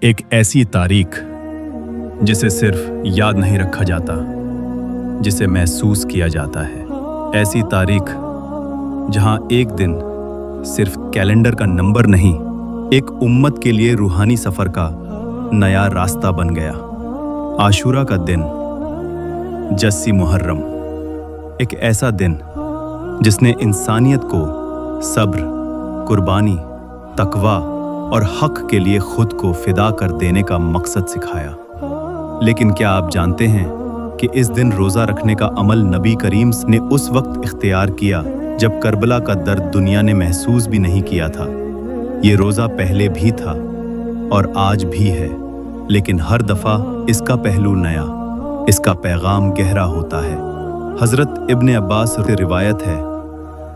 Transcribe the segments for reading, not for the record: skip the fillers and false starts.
एक ऐसी तारीख जिसे सिर्फ याद नहीं रखा जाता, जिसे महसूस किया जाता है। ऐसी तारीख जहां एक दिन सिर्फ कैलेंडर का नंबर नहीं, एक उम्मत के लिए रूहानी सफर का नया रास्ता बन गया। आशूरा का दिन, जस्सी मुहर्रम, एक ऐसा दिन जिसने इंसानियत को सब्र, कुर्बानी, तकवा और हक के लिए खुद को फिदा कर देने का मकसद सिखाया। लेकिन क्या आप जानते हैं कि इस दिन रोज़ा रखने का अमल नबी करीम ने उस वक्त इख्तियार किया जब करबला का दर्द दुनिया ने महसूस भी नहीं किया था। ये रोज़ा पहले भी था और आज भी है, लेकिन हर दफ़ा इसका पहलू नया, इसका पैगाम गहरा होता है। हज़रत इब्न अब्बास से रिवायत है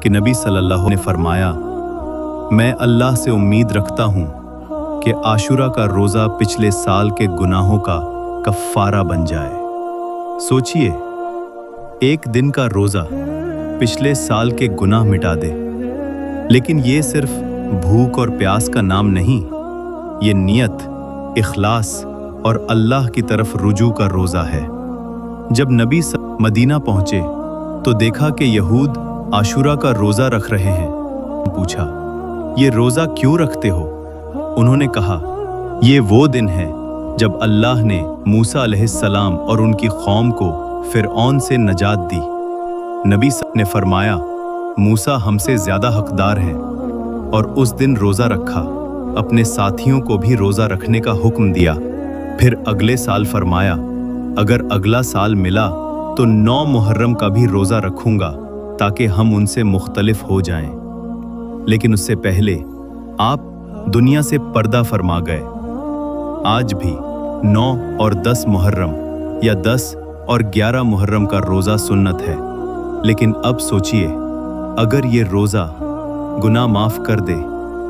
कि नबी सल्लल्लाहु ने फरमाया, मैं अल्लाह से उम्मीद रखता हूँ कि आशूरा का रोज़ा पिछले साल के गुनाहों का कफ़ारा बन जाए। सोचिए, एक दिन का रोज़ा पिछले साल के गुनाह मिटा दे। लेकिन ये सिर्फ भूख और प्यास का नाम नहीं, ये नियत, इखलास और अल्लाह की तरफ रुजू का रोज़ा है। जब नबी मदीना पहुँचे तो देखा कि यहूद आशूरा का रोज़ा रख रहे हैं। पूछा, ये रोज़ा क्यों रखते हो? उन्होंने कहा, ये वो दिन है जब अल्लाह ने मूसा अलैहिस्सलाम और उनकी कौम को फिरऔन से नजात दी। नबी ने फरमाया, मूसा हमसे ज़्यादा हकदार हैं, और उस दिन रोज़ा रखा। अपने साथियों को भी रोज़ा रखने का हुक्म दिया। फिर अगले साल फरमाया, अगर अगला साल मिला तो 9 मुहर्रम का भी रोज़ा रखूंगा ताकि हम उनसे मुख्तलिफ हो जाएं। लेकिन उससे पहले आप दुनिया से पर्दा फरमा गए। आज भी 9 और 10 मुहर्रम या 10 और 11 मुहर्रम का रोज़ा सुन्नत है। लेकिन अब सोचिए, अगर ये रोज़ा गुनाह माफ़ कर दे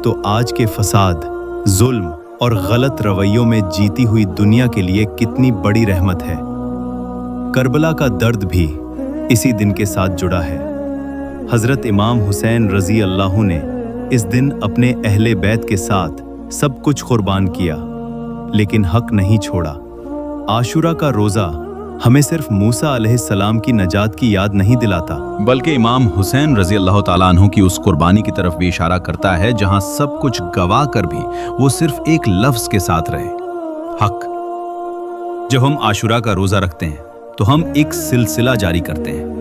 तो आज के फसाद, जुल्म और गलत रवैयों में जीती हुई दुनिया के लिए कितनी बड़ी रहमत है। करबला का दर्द भी इसी दिन के साथ जुड़ा है। हज़रत इमाम हुसैन रज़ी अल्लाह ने इस दिन अपने अहले बैत के साथ सब कुछ कुर्बान किया, लेकिन हक नहीं छोड़ा। आशूरा का रोज़ा हमें सिर्फ मूसा अलैहिस्सलाम की नजात की याद नहीं दिलाता, बल्कि इमाम हुसैन रज़ी अल्लाह ताला अन्हु की उस कुर्बानी की तरफ भी इशारा करता है जहां सब कुछ गवा कर भी वो सिर्फ एक लफ्ज़ के साथ रहे, हक। जब हम आशूरा का रोज़ा रखते हैं तो हम एक सिलसिला जारी करते हैं,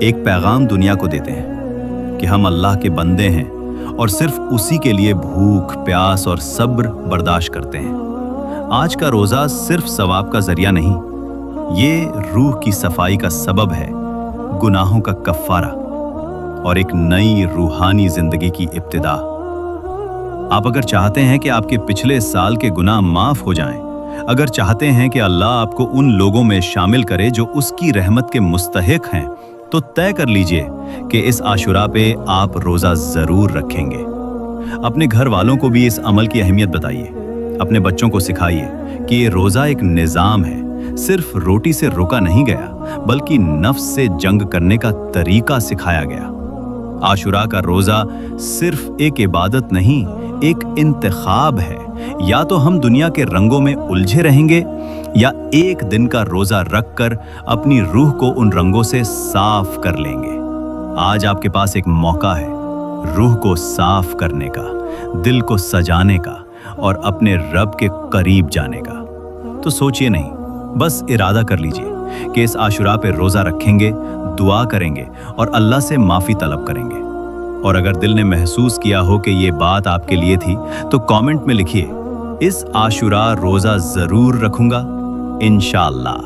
एक पैगाम दुनिया को देते हैं कि हम अल्लाह के बंदे हैं और सिर्फ उसी के लिए भूख, प्यास और सब्र बर्दाश्त करते हैं। आज का रोज़ा सिर्फ सवाब का जरिया नहीं, ये रूह की सफाई का सबब है, गुनाहों का कफ़ारा और एक नई रूहानी जिंदगी की इब्तिदा। आप अगर चाहते हैं कि आपके पिछले साल के गुनाह माफ़ हो जाएं, अगर चाहते हैं कि अल्लाह आपको उन लोगों में शामिल करे जो उसकी रहमत के मुस्तहिक हैं, तो तय कर लीजिए कि इस आशूरा पे आप रोज़ा ज़रूर रखेंगे। अपने घर वालों को भी इस अमल की अहमियत बताइए। अपने बच्चों को सिखाइए कि ये रोज़ा एक निज़ाम है, सिर्फ रोटी से रोका नहीं गया, बल्कि नफ्स से जंग करने का तरीका सिखाया गया। आशूरा का रोज़ा सिर्फ एक इबादत नहीं, एक इंतखाब है। या तो हम दुनिया के रंगों में उलझे रहेंगे या एक दिन का रोज़ा रखकर अपनी रूह को उन रंगों से साफ कर लेंगे। आज आपके पास एक मौका है रूह को साफ करने का, दिल को सजाने का और अपने रब के करीब जाने का। तो सोचिए नहीं, बस इरादा कर लीजिए कि इस आशूरा पे रोज़ा रखेंगे, दुआ करेंगे और अल्लाह से माफ़ी तलब करेंगे। और अगर दिल ने महसूस किया हो कि ये बात आपके लिए थी, तो कमेंट में लिखिए, इस आशूरा रोज़ा ज़रूर रखूंगा इंशाअल्लाह।